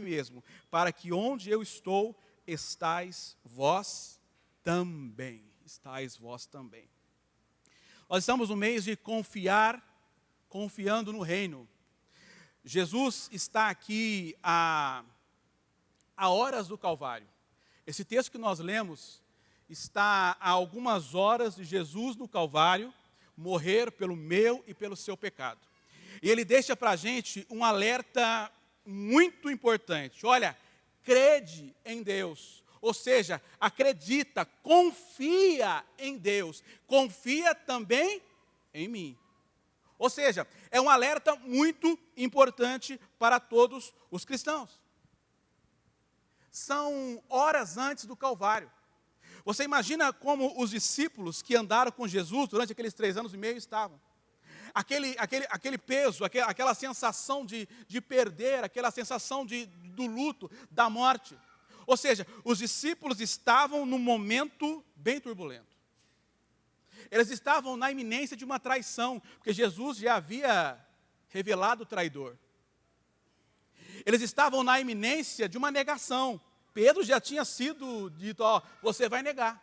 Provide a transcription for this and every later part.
mesmo, para que onde eu estou, estais vós também. Estais vós também. Nós estamos no mês de confiando no reino. Jesus está aqui a horas do Calvário. Esse texto que nós lemos está a algumas horas de Jesus no Calvário morrer pelo meu e pelo seu pecado. E ele deixa para a gente um alerta muito importante. Olha, crede em Deus. Ou seja, acredita, confia em Deus. Confia também em mim. Ou seja, é um alerta muito importante para todos os cristãos. São horas antes do Calvário. Você imagina como os discípulos que andaram com Jesus durante aqueles 3 anos e meio estavam. Aquele peso, aquela sensação de perder, aquela sensação do luto, da morte. Ou seja, os discípulos estavam num momento bem turbulento. Eles estavam na iminência de uma traição, porque Jesus já havia revelado o traidor. Eles estavam na iminência de uma negação. Pedro já tinha sido dito, você vai negar.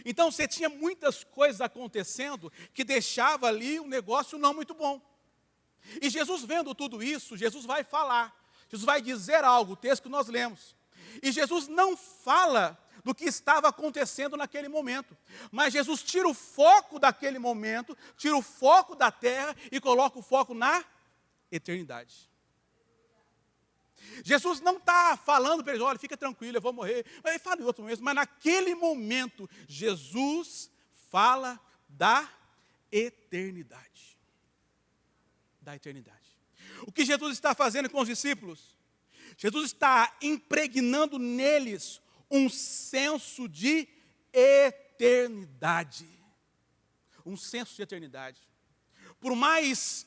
Então você tinha muitas coisas acontecendo que deixava ali um negócio não muito bom. E Jesus vendo tudo isso, Jesus vai falar. Jesus vai dizer algo, o texto que nós lemos. E Jesus não fala do que estava acontecendo naquele momento. Mas Jesus tira o foco daquele momento, tira o foco da terra e coloca o foco na eternidade. Jesus não está falando para eles, olha, fica tranquilo, eu vou morrer. Mas ele fala em outro momento, mas naquele momento, Jesus fala da eternidade. Da eternidade. O que Jesus está fazendo com os discípulos? Jesus está impregnando neles um senso de eternidade. Um senso de eternidade. Por mais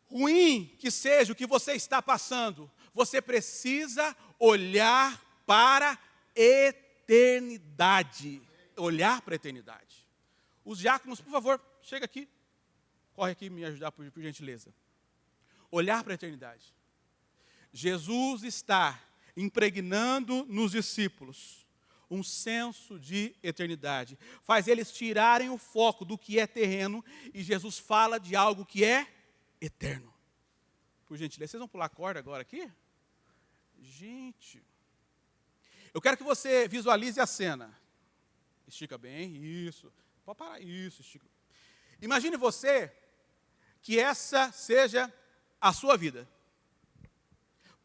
ruim que seja o que você está passando, você precisa olhar para a eternidade. Olhar para a eternidade. Os diáconos, por favor, chega aqui. Corre aqui me ajudar, por gentileza. Olhar para a eternidade. Jesus está impregnando nos discípulos um senso de eternidade. Faz eles tirarem o foco do que é terreno e Jesus fala de algo que é eterno. Por gentileza, vocês vão pular a corda agora aqui? Gente, eu quero que você visualize a cena. Estica bem, isso. Pode parar, isso, estica. Imagine você que essa seja a sua vida.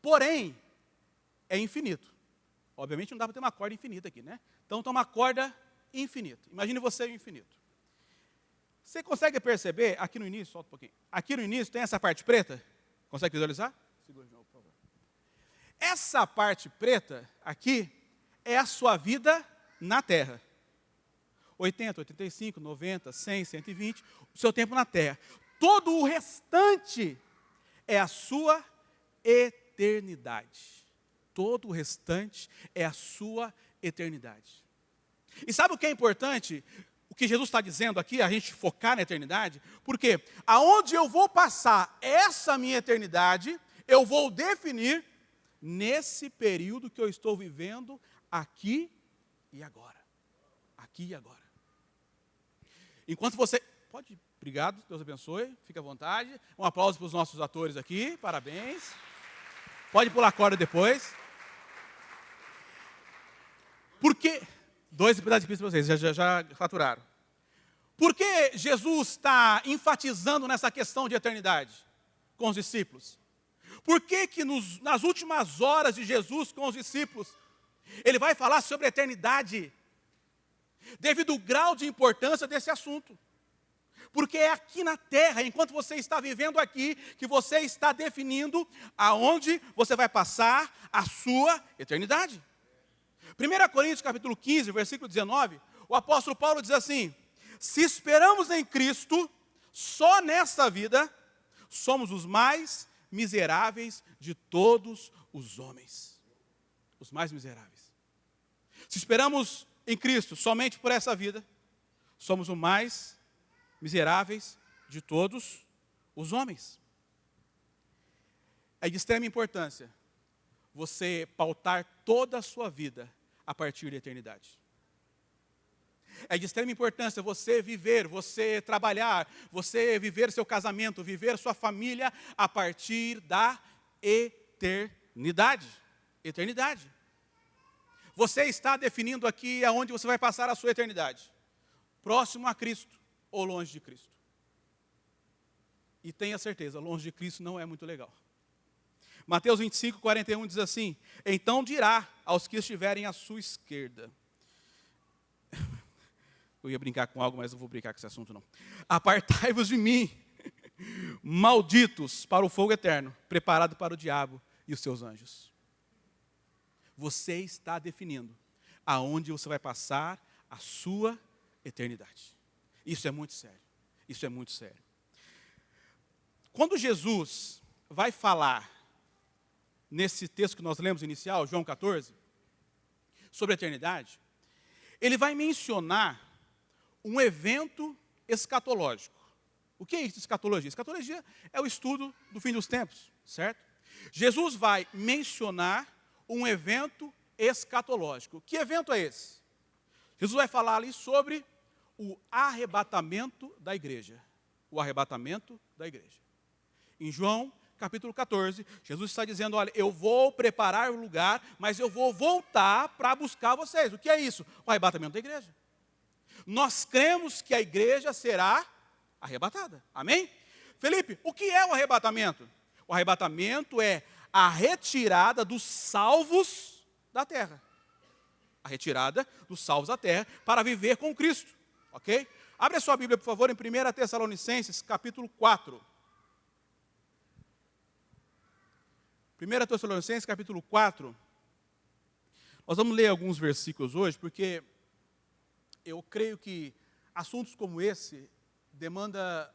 Porém, é infinito. Obviamente não dá para ter uma corda infinita aqui, né? Então tem uma corda infinita. Imagine você o infinito. Você consegue perceber, aqui no início, solta um pouquinho. Aqui no início tem essa parte preta. Consegue visualizar? Segura de novo, por favor. Essa parte preta aqui é a sua vida na Terra. 80, 85, 90, 100, 120, o seu tempo na Terra. Todo o restante é a sua eternidade. Todo o restante é a sua eternidade. E sabe o que é importante? O que Jesus está dizendo aqui, a gente focar na eternidade, porque aonde eu vou passar essa minha eternidade, eu vou definir nesse período que eu estou vivendo aqui e agora. Aqui e agora. Enquanto você... Pode, obrigado, Deus abençoe, fique à vontade. Um aplauso para os nossos atores aqui, parabéns. Pode pular a corda depois. Porque... 2 pedaços de pista para vocês, já faturaram. Por que Jesus está enfatizando nessa questão de eternidade com os discípulos? Por que nas últimas horas de Jesus com os discípulos, ele vai falar sobre a eternidade? Devido ao grau de importância desse assunto. Porque é aqui na terra, enquanto você está vivendo aqui, que você está definindo aonde você vai passar a sua eternidade. 1 Coríntios capítulo 15, versículo 19, o apóstolo Paulo diz assim: se esperamos em Cristo, só nessa vida, somos os mais miseráveis de todos os homens. Os mais miseráveis. Se esperamos em Cristo somente por essa vida, somos os mais miseráveis de todos os homens. É de extrema importância você pautar toda a sua vida a partir da eternidade. É de extrema importância você viver, você trabalhar, você viver seu casamento, viver sua família a partir da eternidade. Eternidade. Você está definindo aqui aonde você vai passar a sua eternidade. Próximo a Cristo ou longe de Cristo. E tenha certeza, longe de Cristo não é muito legal. Mateus 25, 41 diz assim: então dirá aos que estiverem à sua esquerda. Eu ia brincar com algo, mas não vou brincar com esse assunto não. Apartai-vos de mim, malditos, para o fogo eterno, preparado para o diabo e os seus anjos. Você está definindo aonde você vai passar a sua eternidade. Isso é muito sério. Isso é muito sério. Quando Jesus vai falar, nesse texto que nós lemos inicial, João 14, sobre a eternidade, ele vai mencionar um evento escatológico. O que é isso, escatologia? Escatologia é o estudo do fim dos tempos, certo? Jesus vai mencionar um evento escatológico. Que evento é esse? Jesus vai falar ali sobre o arrebatamento da igreja. O arrebatamento da igreja. Em João capítulo 14, Jesus está dizendo, olha, eu vou preparar o lugar, mas eu vou voltar para buscar vocês. O que é isso? O arrebatamento da igreja. Nós cremos que a igreja será arrebatada. Amém? Felipe, o que é o arrebatamento? O arrebatamento é a retirada dos salvos da terra. A retirada dos salvos da terra para viver com Cristo. Ok? Abre a sua Bíblia, por favor, em 1 Tessalonicenses, capítulo 4. 1 Tessalonicenses, capítulo 4. Nós vamos ler alguns versículos hoje, porque eu creio que assuntos como esse demanda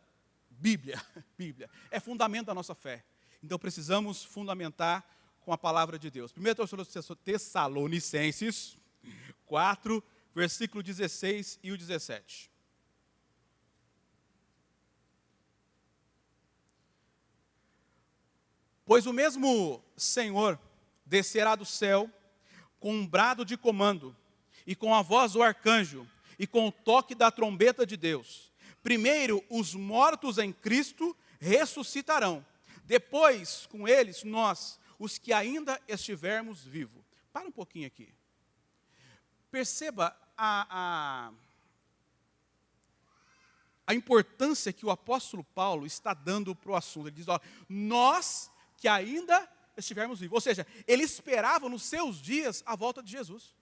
Bíblia. Bíblia. É fundamento da nossa fé. Então precisamos fundamentar com a palavra de Deus. 1 Tessalonicenses 4, versículo 16 e o 17. Pois o mesmo Senhor descerá do céu com um brado de comando, e com a voz do arcanjo, e com o toque da trombeta de Deus. Primeiro, os mortos em Cristo ressuscitarão. Depois, com eles, nós, os que ainda estivermos vivos. Para um pouquinho aqui. Perceba a importância que o apóstolo Paulo está dando para o assunto. Ele diz, ó, nós que ainda estivermos vivos. Ou seja, ele esperava nos seus dias a volta de Jesus.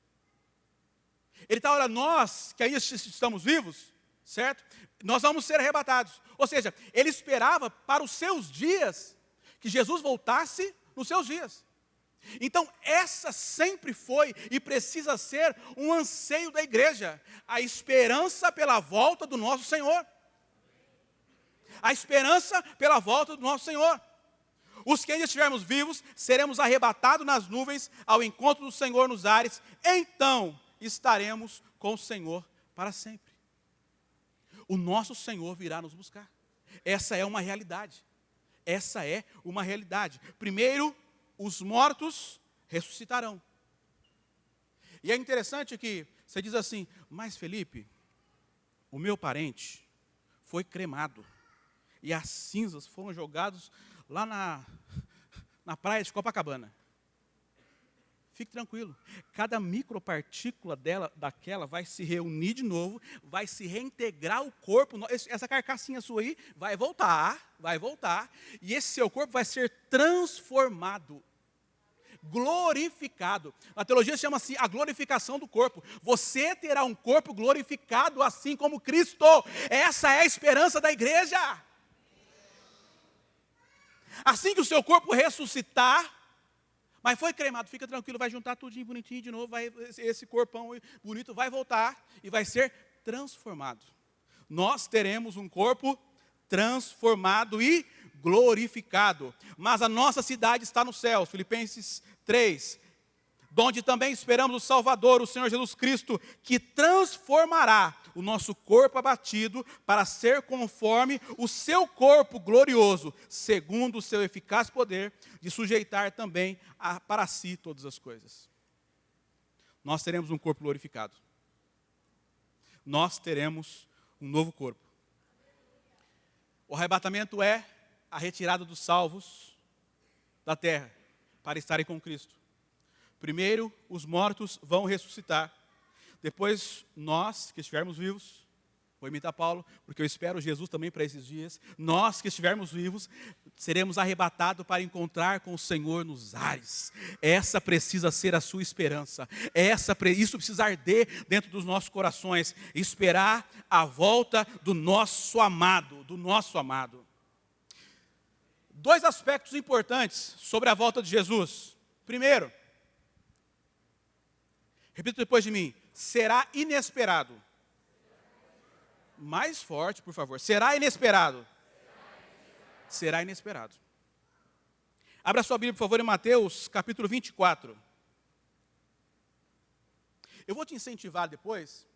Ele está, olha, nós que ainda estamos vivos, certo? Nós vamos ser arrebatados. Ou seja, ele esperava para os seus dias que Jesus voltasse nos seus dias. Então, essa sempre foi e precisa ser um anseio da igreja. A esperança pela volta do nosso Senhor. A esperança pela volta do nosso Senhor. Os que ainda estivermos vivos, seremos arrebatados nas nuvens ao encontro do Senhor nos ares. Então, estaremos com o Senhor para sempre. O nosso Senhor virá nos buscar. Essa é uma realidade. Essa é uma realidade. Primeiro, os mortos ressuscitarão. E é interessante que você diz assim, mas Felipe, o meu parente foi cremado. E as cinzas foram jogadas lá na praia de Copacabana. Fique tranquilo. Cada micropartícula daquela vai se reunir de novo, vai se reintegrar o corpo. Essa carcassinha sua aí vai voltar. E esse seu corpo vai ser transformado, glorificado. A teologia chama-se a glorificação do corpo. Você terá um corpo glorificado assim como Cristo. Essa é a esperança da igreja. Assim que o seu corpo ressuscitar, mas foi cremado, fica tranquilo, vai juntar tudinho bonitinho de novo, esse corpão bonito vai voltar e vai ser transformado. Nós teremos um corpo transformado e glorificado. Mas a nossa cidade está no céu. Filipenses 3. donde também esperamos o Salvador, o Senhor Jesus Cristo, que transformará o nosso corpo abatido para ser conforme o seu corpo glorioso, segundo o seu eficaz poder de sujeitar também para si todas as coisas. Nós teremos um corpo glorificado. Nós teremos um novo corpo. O arrebatamento é a retirada dos salvos da terra para estarem com Cristo. Primeiro, os mortos vão ressuscitar. Depois, nós que estivermos vivos, vou imitar Paulo, porque eu espero Jesus também para esses dias. Nós que estivermos vivos, seremos arrebatados para encontrar com o Senhor nos ares. Essa precisa ser a sua esperança. Isso precisa arder dentro dos nossos corações. Esperar a volta do nosso amado, Dois aspectos importantes sobre a volta de Jesus. Primeiro, repita depois de mim, será inesperado. Mais forte, por favor. Será inesperado. Será inesperado. Abra sua Bíblia, por favor, em Mateus, capítulo 24. Eu vou te incentivar depois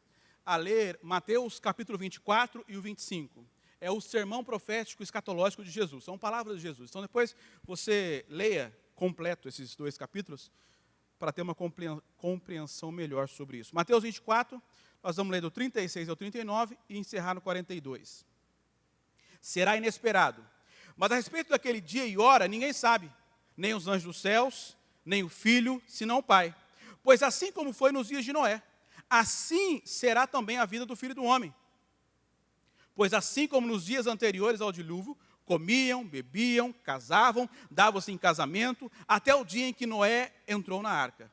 a ler Mateus, capítulo 24 e o 25. É o sermão profético escatológico de Jesus. São palavras de Jesus. Então, depois você leia completo esses dois capítulos para ter uma compreensão melhor sobre isso. Mateus 24, nós vamos ler do 36 ao 39 e encerrar no 42. Será inesperado. Mas a respeito daquele dia e hora, ninguém sabe, nem os anjos dos céus, nem o Filho, senão o Pai. Pois assim como foi nos dias de Noé, assim será também a vida do Filho do Homem. Pois assim como nos dias anteriores ao dilúvio, comiam, bebiam, casavam, davam-se em casamento, até o dia em que Noé entrou na arca.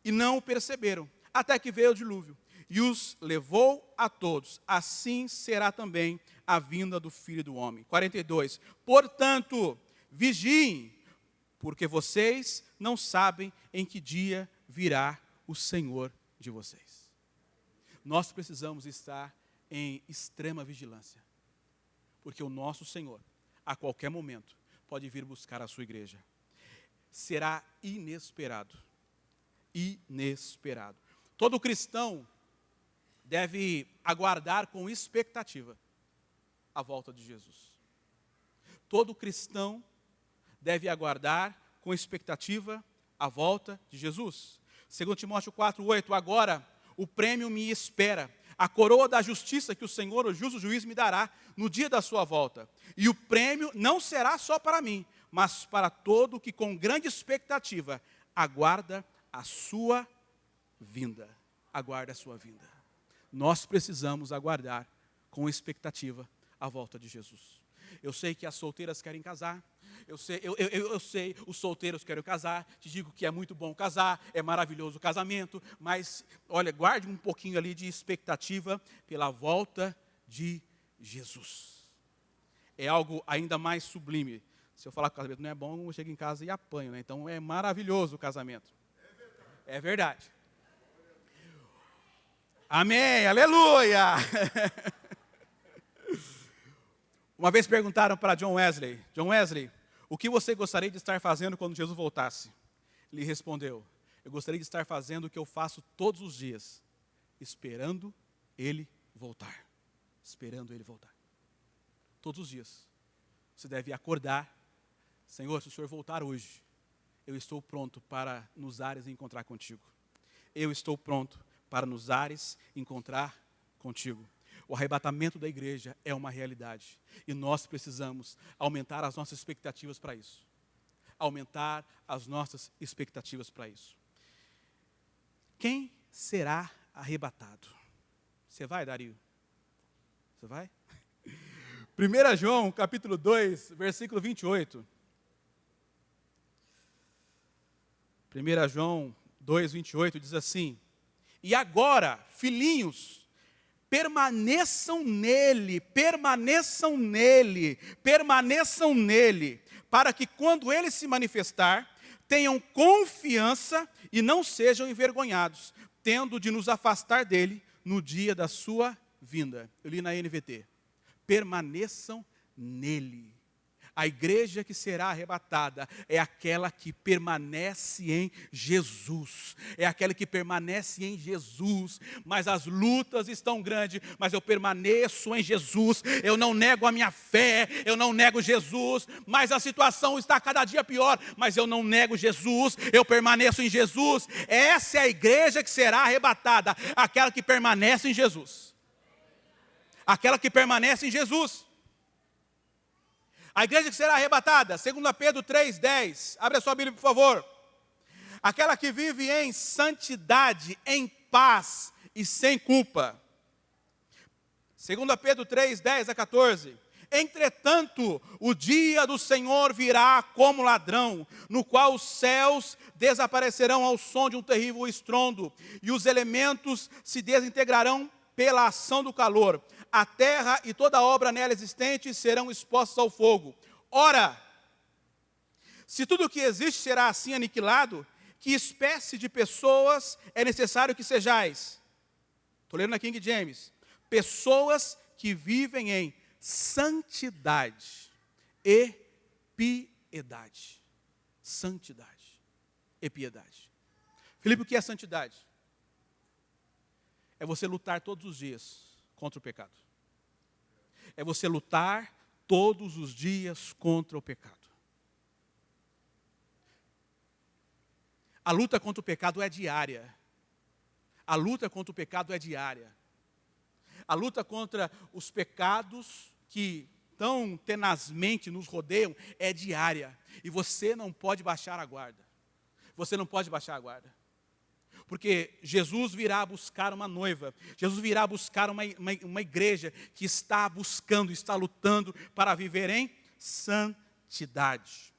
E não o perceberam, até que veio o dilúvio, e os levou a todos. Assim será também a vinda do Filho do Homem. 42. Portanto, vigiem, porque vocês não sabem em que dia virá o Senhor de vocês. Nós precisamos estar em extrema vigilância, porque o nosso Senhor, a qualquer momento, pode vir buscar a sua igreja. Será inesperado. Inesperado. Todo cristão deve aguardar com expectativa a volta de Jesus. Todo cristão deve aguardar com expectativa a volta de Jesus. 2 Timóteo 4:8, agora o prêmio me espera, a coroa da justiça que o Senhor, o justo juiz, me dará no dia da sua volta. E o prêmio não será só para mim, mas para todo que com grande expectativa aguarda a sua vinda. Aguarda a sua vinda. Nós precisamos aguardar com expectativa a volta de Jesus. Eu sei que as solteiras querem casar. Eu sei, os solteiros querem casar. Te digo que é muito bom casar, é maravilhoso o casamento. Mas, olha, guarde um pouquinho ali de expectativa pela volta de Jesus. É algo ainda mais sublime. Se eu falar que o casamento não é bom, eu chego em casa e apanho, né? Então, é maravilhoso o casamento. É verdade. Amém, aleluia! Uma vez perguntaram para John Wesley, o que você gostaria de estar fazendo quando Jesus voltasse? Ele respondeu, eu gostaria de estar fazendo o que eu faço todos os dias, esperando Ele voltar. Esperando Ele voltar. Todos os dias. Você deve acordar, Senhor, se o Senhor voltar hoje, eu estou pronto para nos ares encontrar contigo. Eu estou pronto para nos ares encontrar contigo. O arrebatamento da igreja é uma realidade. E nós precisamos aumentar as nossas expectativas para isso. Aumentar as nossas expectativas para isso. Quem será arrebatado? Você vai, Dario? Você vai? 1 João, capítulo 2, versículo 28. 1 João 2, 28 diz assim, e agora, filhinhos, permaneçam nele, para que quando ele se manifestar, tenham confiança e não sejam envergonhados, tendo de nos afastar dele no dia da sua vinda. Eu li na NVT. Permaneçam nele. A igreja que será arrebatada é aquela que permanece em Jesus. É aquela que permanece em Jesus. Mas as lutas estão grandes, mas eu permaneço em Jesus. Eu não nego a minha fé, eu não nego Jesus. Mas a situação está cada dia pior, mas eu não nego Jesus. Eu permaneço em Jesus. Essa é a igreja que será arrebatada, aquela que permanece em Jesus. Aquela que permanece em Jesus. A igreja que será arrebatada, 2 Pedro 3,10. Abre a sua Bíblia, por favor. Aquela que vive em santidade, em paz e sem culpa. 2 Pedro 3:10 a 14. Entretanto, o dia do Senhor virá como ladrão, no qual os céus desaparecerão ao som de um terrível estrondo, e os elementos se desintegrarão pela ação do calor. A terra e toda a obra nela existente serão expostos ao fogo. Ora, se tudo o que existe será assim aniquilado, que espécie de pessoas é necessário que sejais? Estou lendo na King James. Pessoas que vivem em santidade e piedade. Santidade e piedade. Filipe, o que é santidade? É você lutar todos os dias contra o pecado. É você lutar todos os dias contra o pecado. A luta contra o pecado é diária. A luta contra o pecado é diária. A luta contra os pecados que tão tenazmente nos rodeiam é diária. E você não pode baixar a guarda. Você não pode baixar a guarda. Porque Jesus virá buscar uma noiva. Jesus virá buscar uma igreja que está buscando, está lutando para viver em santidade.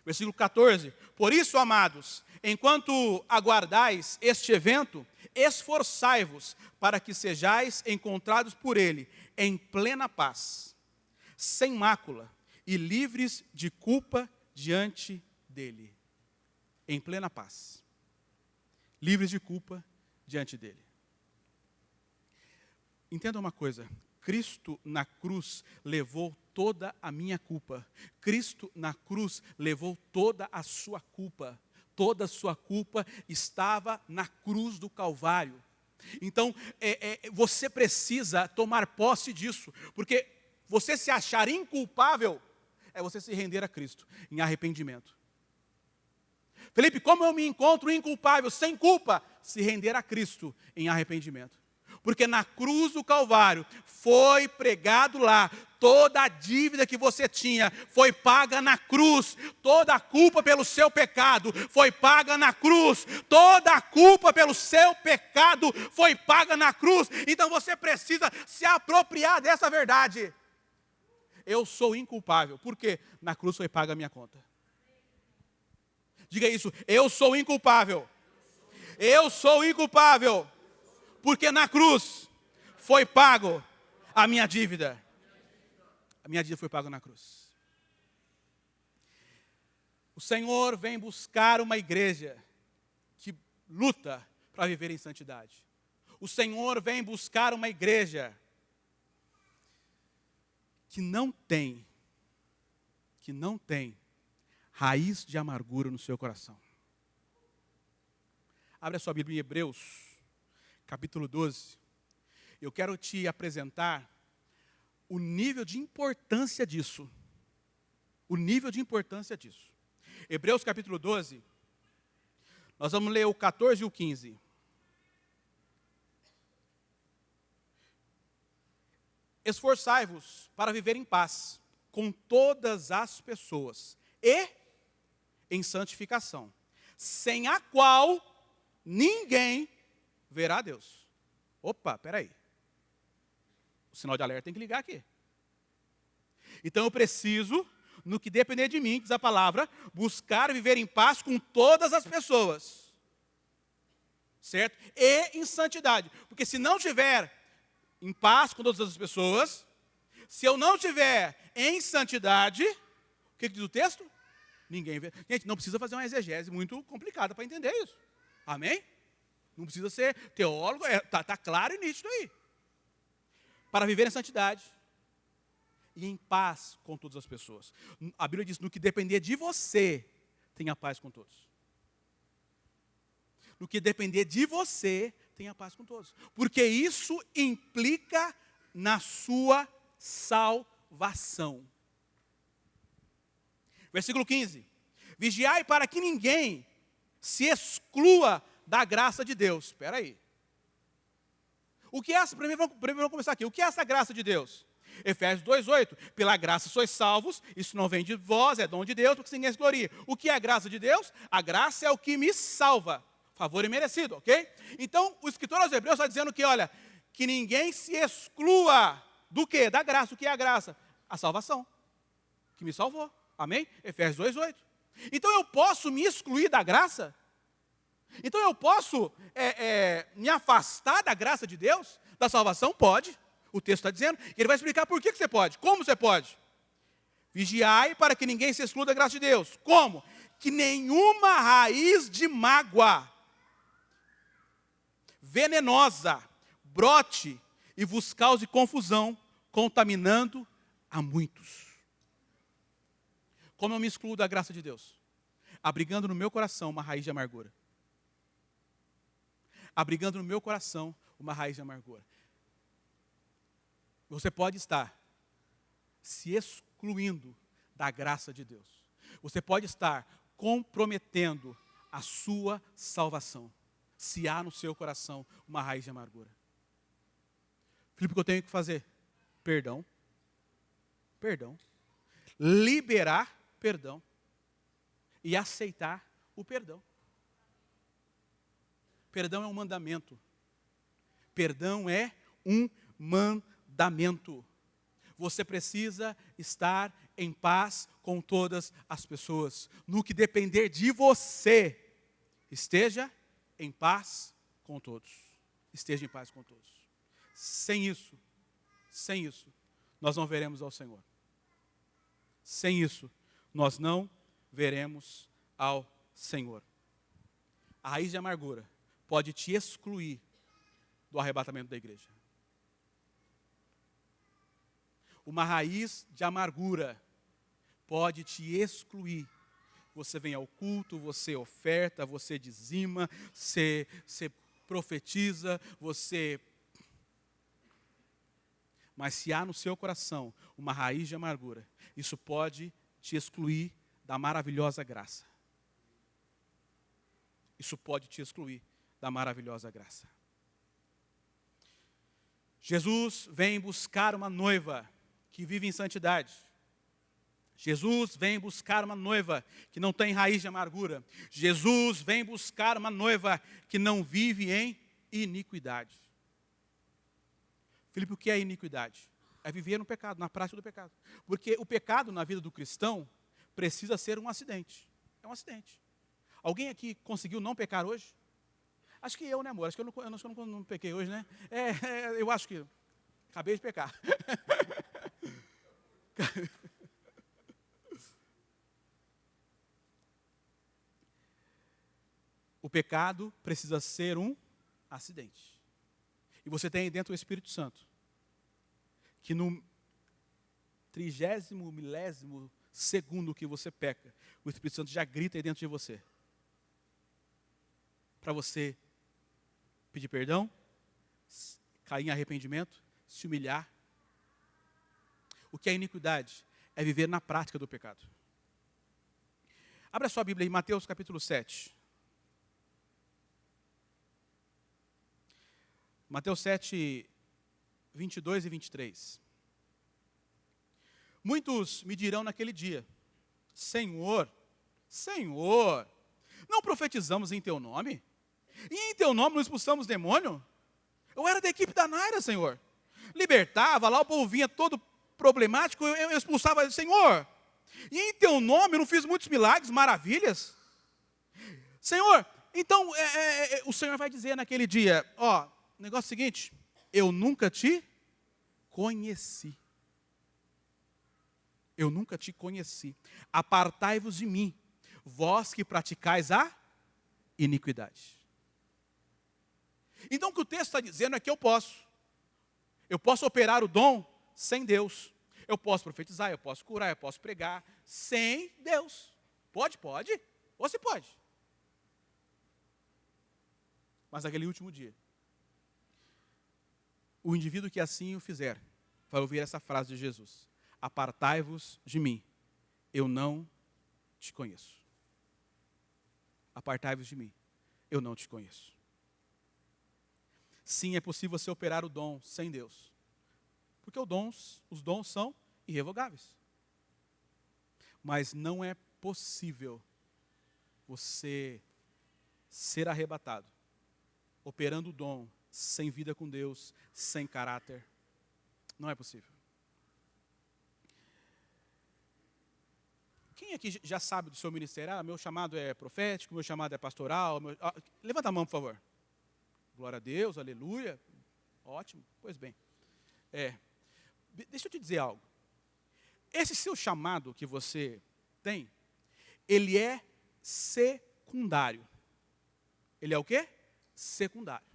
Versículo 14. Por isso, amados, enquanto aguardais este evento, esforçai-vos para que sejais encontrados por ele em plena paz, sem mácula e livres de culpa diante dele. Em plena paz. Livres de culpa diante dele. Entenda uma coisa, Cristo na cruz levou toda a minha culpa. Cristo na cruz levou toda a sua culpa. Toda a sua culpa estava na cruz do Calvário. Então, você precisa tomar posse disso, porque você se achar inculpável é você se render a Cristo em arrependimento. Felipe, como eu me encontro inculpável, sem culpa? Se render a Cristo em arrependimento. Porque na cruz do Calvário foi pregado lá, toda a dívida que você tinha foi paga na cruz, toda a culpa pelo seu pecado foi paga na cruz, toda a culpa pelo seu pecado foi paga na cruz. Então você precisa se apropriar dessa verdade. Eu sou inculpável, porque na cruz foi paga a minha conta. Diga isso, eu sou inculpável. Eu sou inculpável. Porque na cruz foi pago a minha dívida. A minha dívida foi paga na cruz. O Senhor vem buscar uma igreja que luta para viver em santidade. O Senhor vem buscar uma igreja que não tem raiz de amargura no seu coração. Abre a sua Bíblia em Hebreus, capítulo 12. Eu quero te apresentar o nível de importância disso. O nível de importância disso. Hebreus, capítulo 12. Nós vamos ler o 14 e o 15. Esforçai-vos para viver em paz com todas as pessoas e em santificação, sem a qual ninguém verá a Deus. Opa, peraí. O sinal de alerta tem que ligar aqui. Então eu preciso, no que depender de mim, diz a palavra, buscar viver em paz com todas as pessoas. Certo? E em santidade. Porque se não tiver em paz com todas as pessoas, se eu não tiver em santidade, o que diz o texto? Ninguém vê. Gente, não precisa fazer uma exegese muito complicada para entender isso. Amém? Não precisa ser teólogo, está claro e nítido aí. Para viver em santidade, e em paz com todas as pessoas. A Bíblia diz, no que depender de você, tenha paz com todos. No que depender de você, tenha paz com todos. Porque isso implica na sua salvação. Versículo 15. Vigiai para que ninguém se exclua da graça de Deus. Espera aí. O que é essa? Primeiro vamos começar aqui. O que é essa graça de Deus? Efésios 2:8. Pela graça sois salvos, isso não vem de vós, é dom de Deus, porque ninguém se glorie. O que é a graça de Deus? A graça é o que me salva. Favor imerecido, ok? Então, o escritor aos Hebreus está dizendo que, olha, que ninguém se exclua do quê? Da graça. O que é a graça? A salvação, que me salvou. Amém? Efésios 2:8. Então, eu posso me excluir da graça? Então, eu posso me afastar da graça de Deus? Da salvação? Pode. O texto está dizendo. E ele vai explicar por que você pode. Como você pode? Vigiai para que ninguém se exclua da graça de Deus. Como? Que nenhuma raiz de mágoa venenosa brote e vos cause confusão, contaminando a muitos. Como eu me excluo da graça de Deus? Abrigando no meu coração uma raiz de amargura. Abrigando no meu coração uma raiz de amargura. Você pode estar se excluindo da graça de Deus. Você pode estar comprometendo a sua salvação, se há no seu coração uma raiz de amargura. Filipe, o que eu tenho que fazer? Perdão. Perdão. Liberar perdão. E aceitar o perdão. Perdão é um mandamento. Perdão é um mandamento. Você precisa estar em paz com todas as pessoas. No que depender de você, esteja em paz com todos. Esteja em paz com todos. Sem isso, nós não veremos ao Senhor. Sem isso, nós não veremos ao Senhor. A raiz de amargura pode te excluir do arrebatamento da igreja. Uma raiz de amargura pode te excluir. Você vem ao culto, você oferta, você dizima, você profetiza, Mas se há no seu coração uma raiz de amargura, isso pode te excluir da maravilhosa graça. Isso pode te excluir da maravilhosa graça. Jesus vem buscar uma noiva que vive em santidade. Jesus vem buscar uma noiva que não tem raiz de amargura. Jesus vem buscar uma noiva que não vive em iniquidade. Filipe, o que é iniquidade? É viver no pecado, na prática do pecado. Porque o pecado na vida do cristão precisa ser um acidente. É um acidente. Alguém aqui conseguiu não pecar hoje? Acho que eu, né, amor? Acho que eu não pequei hoje, né? Eu acho que acabei de pecar. O pecado precisa ser um acidente. E você tem aí dentro o Espírito Santo, que no 30º, milésimo segundo que você peca, o Espírito Santo já grita aí dentro de você. Para você pedir perdão, cair em arrependimento, se humilhar. O que é iniquidade? É viver na prática do pecado. Abra sua Bíblia em Mateus capítulo 7. Mateus 7, 22 e 23. Muitos me dirão naquele dia: Senhor, Senhor, não profetizamos em teu nome? E em teu nome não expulsamos demônio? Eu era da equipe da Naira, Senhor. Libertava, lá o povo vinha todo problemático, eu expulsava, Senhor. E em teu nome eu não fiz muitos milagres, maravilhas? Senhor, então o Senhor vai dizer naquele dia, ó, o negócio é o seguinte, eu nunca te conheci. Eu nunca te conheci. Apartai-vos de mim, vós que praticais a iniquidade. Então o que o texto está dizendo é que eu posso operar o dom sem Deus. Eu posso profetizar, eu posso curar, eu posso pregar, sem Deus. Pode? Você pode. Mas naquele último dia, o indivíduo que assim o fizer, vai ouvir essa frase de Jesus: apartai-vos de mim, eu não te conheço. Apartai-vos de mim, eu não te conheço. Sim, é possível você operar o dom sem Deus, porque os dons são irrevogáveis. Mas não é possível você ser arrebatado, operando o dom, sem vida com Deus, sem caráter. Não é possível. Quem aqui já sabe do seu ministério? Meu chamado é profético, meu chamado é pastoral. Levanta a mão, por favor. Glória a Deus, aleluia. Ótimo, pois bem. Deixa eu te dizer algo. Esse seu chamado que você tem, ele é secundário. Ele é o quê? Secundário.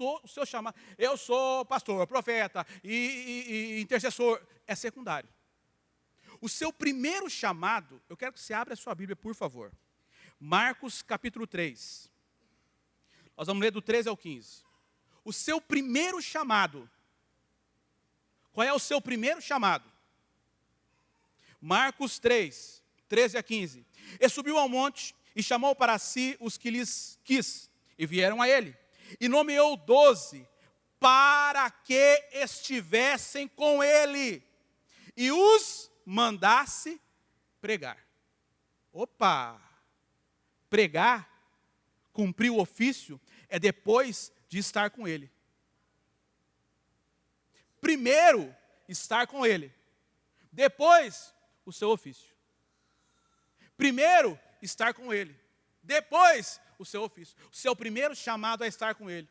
O seu chamado, eu sou pastor, profeta e intercessor, é secundário. O seu primeiro chamado, eu quero que você abra a sua Bíblia, por favor. Marcos capítulo 3. Nós vamos ler do 13 ao 15. O seu primeiro chamado. Qual é o seu primeiro chamado? Marcos 3, 13 a 15. E subiu ao monte e chamou para si os que lhes quis, e vieram a ele. E nomeou 12 para que estivessem com ele e os mandasse pregar. Opa! Pregar, cumprir o ofício, é depois de estar com ele. Primeiro, estar com ele. Depois, o seu ofício. Primeiro, estar com ele. Depois, o seu ofício. O seu primeiro chamado é estar com ele.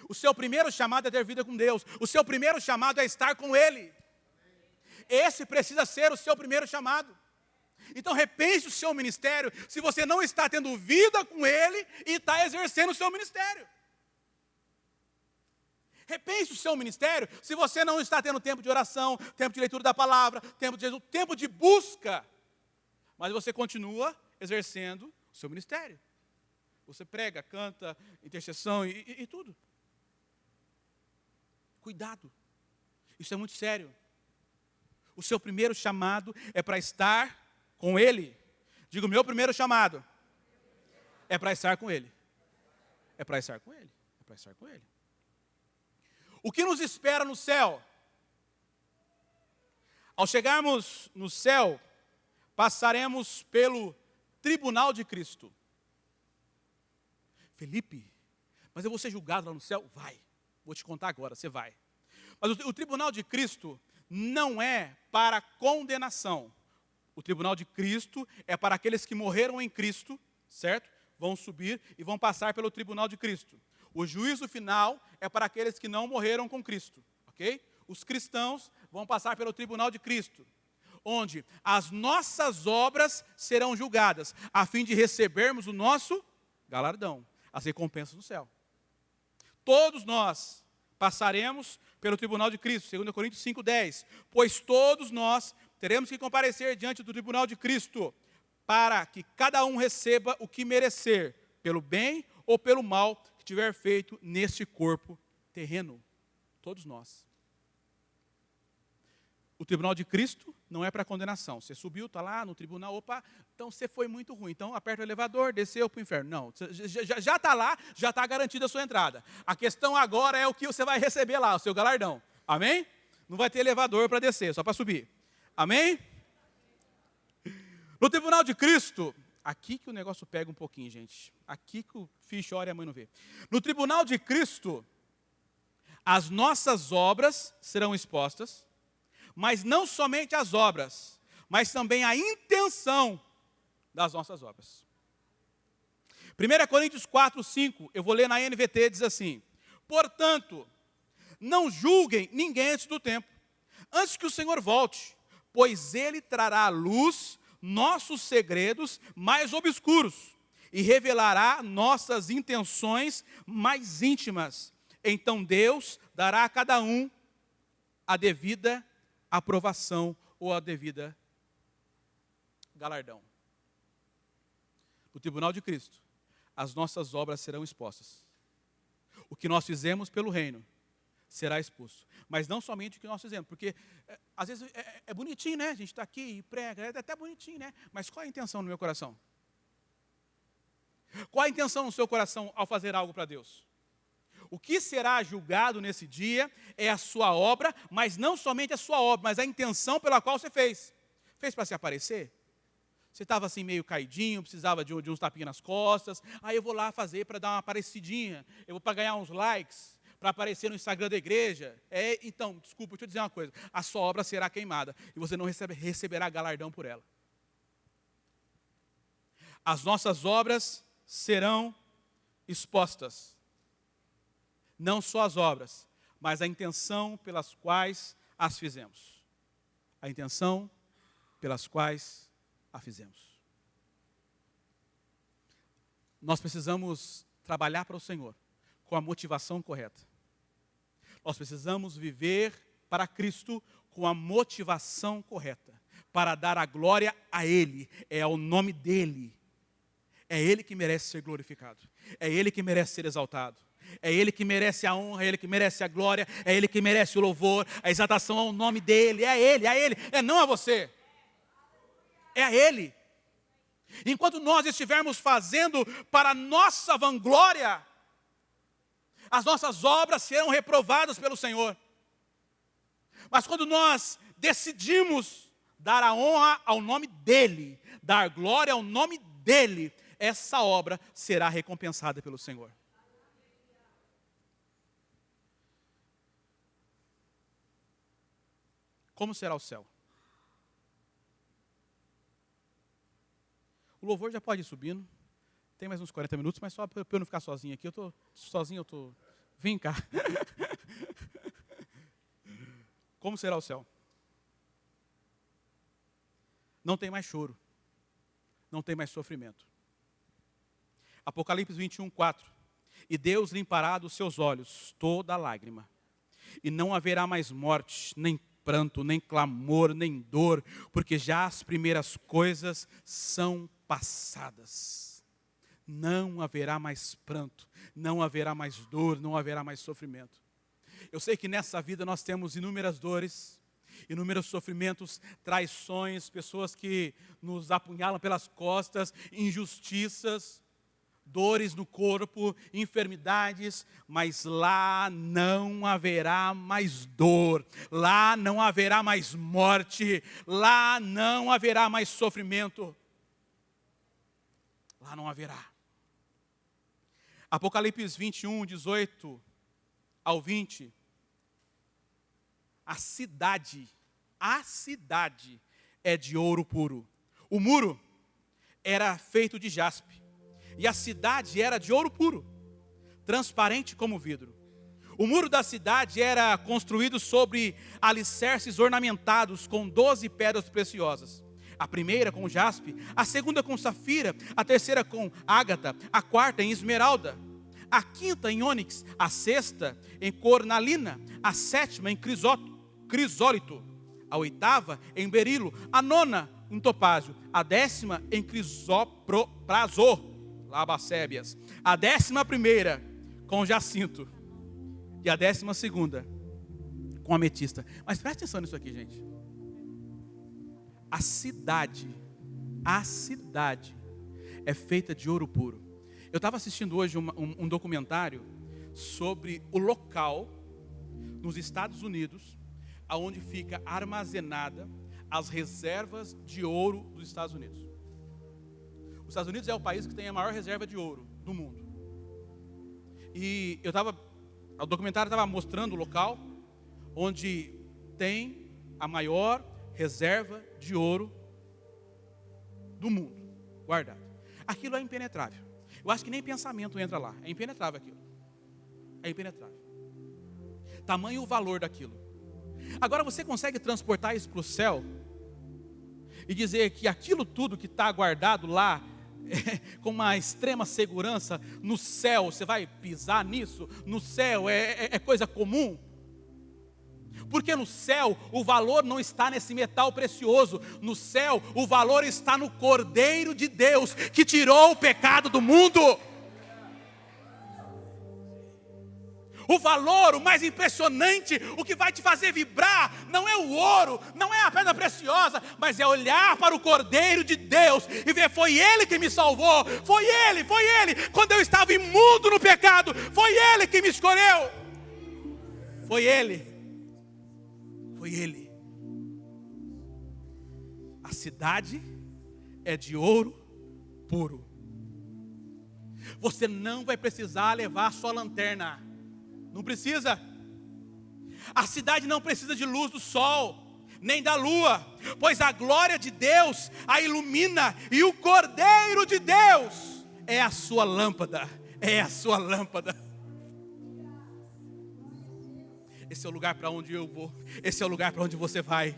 O seu primeiro chamado é ter vida com Deus. O seu primeiro chamado é estar com ele. Esse precisa ser o seu primeiro chamado. Então repense o seu ministério se você não está tendo vida com ele e está exercendo o seu ministério. Repense o seu ministério se você não está tendo tempo de oração, tempo de leitura da palavra, tempo de busca. Mas você continua exercendo o seu ministério. Você prega, canta, intercessão e tudo. Cuidado. Isso é muito sério. O seu primeiro chamado é para estar com ele. Digo, meu primeiro chamado é para estar com ele. É para estar com ele. É para estar com ele. O que nos espera no céu? Ao chegarmos no céu, passaremos pelo tribunal de Cristo. Felipe, mas eu vou ser julgado lá no céu? Vai. Vou te contar agora, você vai. Mas o tribunal de Cristo não é para condenação. O tribunal de Cristo é para aqueles que morreram em Cristo, certo? Vão subir e vão passar pelo tribunal de Cristo. O juízo final é para aqueles que não morreram com Cristo, ok? Os cristãos vão passar pelo tribunal de Cristo, onde as nossas obras serão julgadas, a fim de recebermos o nosso galardão, as recompensas do céu. Todos nós passaremos pelo tribunal de Cristo, 2 Coríntios 5:10, pois todos nós teremos que comparecer diante do tribunal de Cristo, para que cada um receba o que merecer, pelo bem ou pelo mal que tiver feito neste corpo terreno. Todos nós. O tribunal de Cristo não é para condenação. Você subiu, está lá no tribunal, opa, então você foi muito ruim. Então aperta o elevador, desceu para o inferno. Não, já está lá, já está garantida a sua entrada. A questão agora é o que você vai receber lá, o seu galardão. Amém? Não vai ter elevador para descer, só para subir. Amém? No tribunal de Cristo, aqui que o negócio pega um pouquinho, gente. Aqui que o filho chora e a mãe não vê. No tribunal de Cristo, as nossas obras serão expostas, mas não somente as obras, mas também a intenção das nossas obras. 1 Coríntios 4:5, eu vou ler na NVT, diz assim: portanto, não julguem ninguém antes do tempo, antes que o Senhor volte, pois Ele trará à luz nossos segredos mais obscuros e revelará nossas intenções mais íntimas. Então Deus dará a cada um a devida aprovação ou a devida galardão. No tribunal de Cristo, as nossas obras serão expostas. O que nós fizemos pelo reino será expulso. Mas não somente o que nós fizemos, porque às vezes é bonitinho, né? A gente está aqui e prega, é até bonitinho, né? Mas qual é a intenção no meu coração? Qual a intenção no seu coração ao fazer algo para Deus? O que será julgado nesse dia é a sua obra, mas não somente a sua obra, mas a intenção pela qual você fez. Fez para se aparecer? Você estava assim meio caidinho, precisava de uns tapinhas nas costas. Aí eu vou lá fazer para dar uma aparecidinha. Eu vou para ganhar uns likes, para aparecer no Instagram da igreja. Então, desculpa, deixa eu dizer uma coisa. A sua obra será queimada e você não receberá galardão por ela. As nossas obras serão expostas. Não só as obras, mas a intenção pelas quais as fizemos. A intenção pelas quais a fizemos. Nós precisamos trabalhar para o Senhor com a motivação correta. Nós precisamos viver para Cristo com a motivação correta, para dar a glória a Ele, é ao nome dEle. É Ele que merece ser glorificado, é Ele que merece ser exaltado. É Ele que merece a honra, é Ele que merece a glória, é Ele que merece o louvor, a exaltação ao nome dEle, é Ele, é não a você, é a Ele. Enquanto nós estivermos fazendo para a nossa vanglória, as nossas obras serão reprovadas pelo Senhor. Mas quando nós decidimos dar a honra ao nome dEle, dar glória ao nome dEle, essa obra será recompensada pelo Senhor. Como será o céu? O louvor já pode ir subindo. Tem mais uns 40 minutos, mas só para eu não ficar sozinho aqui. Vem cá. Como será o céu? Não tem mais choro. Não tem mais sofrimento. Apocalipse 21, 4. E Deus limpará dos seus olhos toda lágrima. E não haverá mais morte, nem pranto, nem clamor, nem dor, porque já as primeiras coisas são passadas. Não haverá mais pranto, não haverá mais dor, não haverá mais sofrimento. Eu sei que nessa vida nós temos inúmeras dores, inúmeros sofrimentos, traições, pessoas que nos apunhalam pelas costas, injustiças, dores no corpo, enfermidades, mas lá não haverá mais dor, lá não haverá mais morte, lá não haverá mais sofrimento. Lá não haverá. Apocalipse 21, 18 ao 20. A cidade é de ouro puro. O muro era feito de jaspe. E a cidade era de ouro puro, transparente como vidro. O muro da cidade era construído sobre alicerces ornamentados com 12 pedras preciosas. A primeira com jaspe, a segunda com safira, a terceira com ágata, a quarta em esmeralda, a quinta em ônix, a sexta em cornalina, a sétima em crisólito, a oitava em berilo, a nona em topázio, a décima em crisoprazô, labacébias, a 11ª com jacinto e a 12ª com ametista. Mas preste atenção nisso aqui, gente. A cidade é feita de ouro puro. Eu estava assistindo hoje um documentário sobre o local nos Estados Unidos aonde fica armazenada as reservas de ouro dos Estados Unidos. Os Estados Unidos é o país que tem a maior reserva de ouro do mundo. E o documentário estava mostrando o local onde tem a maior reserva de ouro do mundo guardado. Aquilo é impenetrável. Eu acho que nem pensamento entra lá. É impenetrável aquilo. É impenetrável. Tamanho o valor daquilo. Agora você consegue transportar isso para o céu e dizer que aquilo tudo que está guardado lá com uma extrema segurança, no céu, você vai pisar nisso? No céu é coisa comum? Porque no céu o valor não está nesse metal precioso. No céu o valor está no Cordeiro de Deus, que tirou o pecado do mundo. O valor, o mais impressionante, o que vai te fazer vibrar, não é o ouro, não é a pedra preciosa, mas é olhar para o Cordeiro de Deus e ver, foi Ele que me salvou, foi Ele, quando eu estava imundo no pecado, foi Ele que me escolheu, foi Ele. A cidade é de ouro puro. Você não vai precisar levar a sua lanterna. Não precisa. A cidade não precisa de luz do sol, nem da lua, pois a glória de Deus a ilumina, e o Cordeiro de Deus é a sua lâmpada. Esse é o lugar para onde eu vou. Esse é o lugar para onde você vai.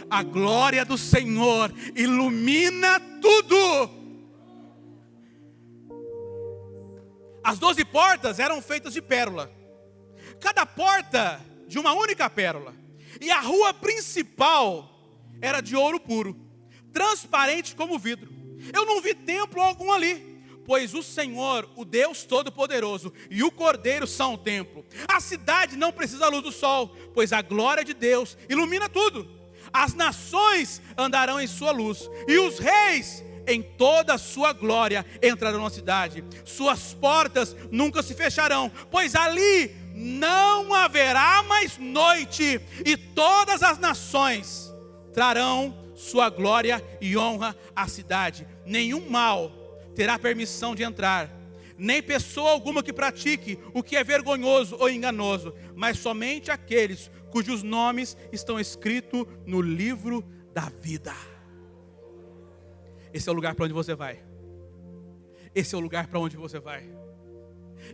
A glória do Senhor ilumina tudo. As 12 portas eram feitas de pérola. Cada porta de uma única pérola. E a rua principal era de ouro puro, transparente como vidro. Eu não vi templo algum ali, pois o Senhor, o Deus Todo-Poderoso, e o Cordeiro são o templo. A cidade não precisa da luz do sol, pois a glória de Deus ilumina tudo. As nações andarão em sua luz, e os reis em toda a sua glória entrarão na cidade. Suas portas nunca se fecharão, pois ali não haverá mais noite, e todas as nações trarão sua glória e honra à cidade. Nenhum mal terá permissão de entrar, nem pessoa alguma que pratique o que é vergonhoso ou enganoso, mas somente aqueles cujos nomes estão escritos no livro da vida. Esse é o lugar para onde você vai. Esse é o lugar para onde você vai.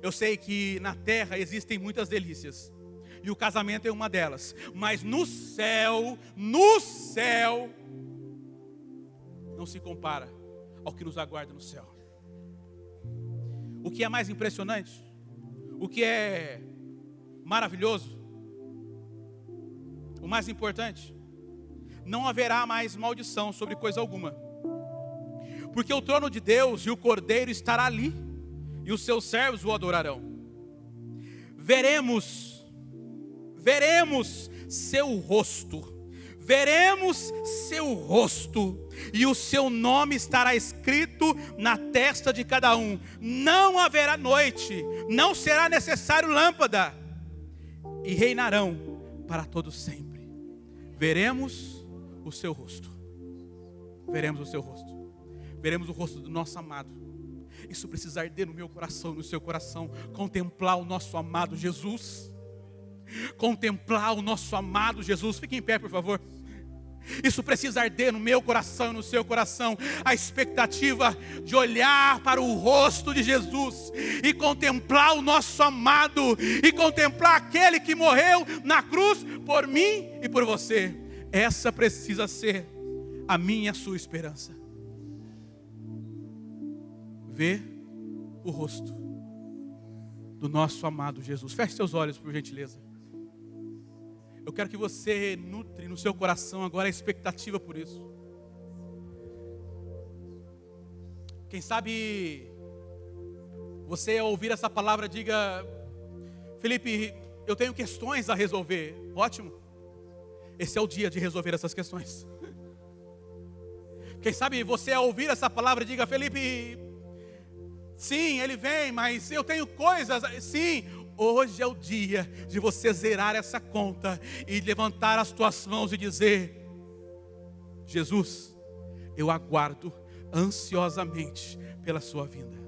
Eu sei que na terra existem muitas delícias, e o casamento é uma delas, mas no céu, não se compara ao que nos aguarda no céu. O que é mais impressionante, o que é maravilhoso, o mais importante, não haverá mais maldição sobre coisa alguma, porque o trono de Deus e o Cordeiro estará ali, e os seus servos o adorarão. Veremos seu rosto, e o seu nome estará escrito na testa de cada um. Não haverá noite, não será necessário lâmpada, e reinarão para todo sempre. Veremos o seu rosto, veremos o rosto do nosso amado. Isso precisa arder no meu coração, no seu coração. Contemplar o nosso amado Jesus. Fique em pé, por favor. Isso precisa arder no meu coração e no seu coração. A expectativa de olhar para o rosto de Jesus e contemplar o nosso amado, e contemplar aquele que morreu na cruz por mim e por você. Essa precisa ser a minha e a sua esperança. Ver o rosto do nosso amado Jesus. Feche seus olhos, por gentileza. Eu quero que você nutre no seu coração agora a expectativa por isso. Quem sabe você, ao ouvir essa palavra, diga: Felipe, eu tenho questões a resolver. Ótimo. Esse é o dia de resolver essas questões. Quem sabe você, ao ouvir essa palavra, diga: Felipe, sim, Ele vem, mas eu tenho coisas. Sim, hoje é o dia de você zerar essa conta e levantar as tuas mãos e dizer: Jesus, eu aguardo ansiosamente pela sua vinda.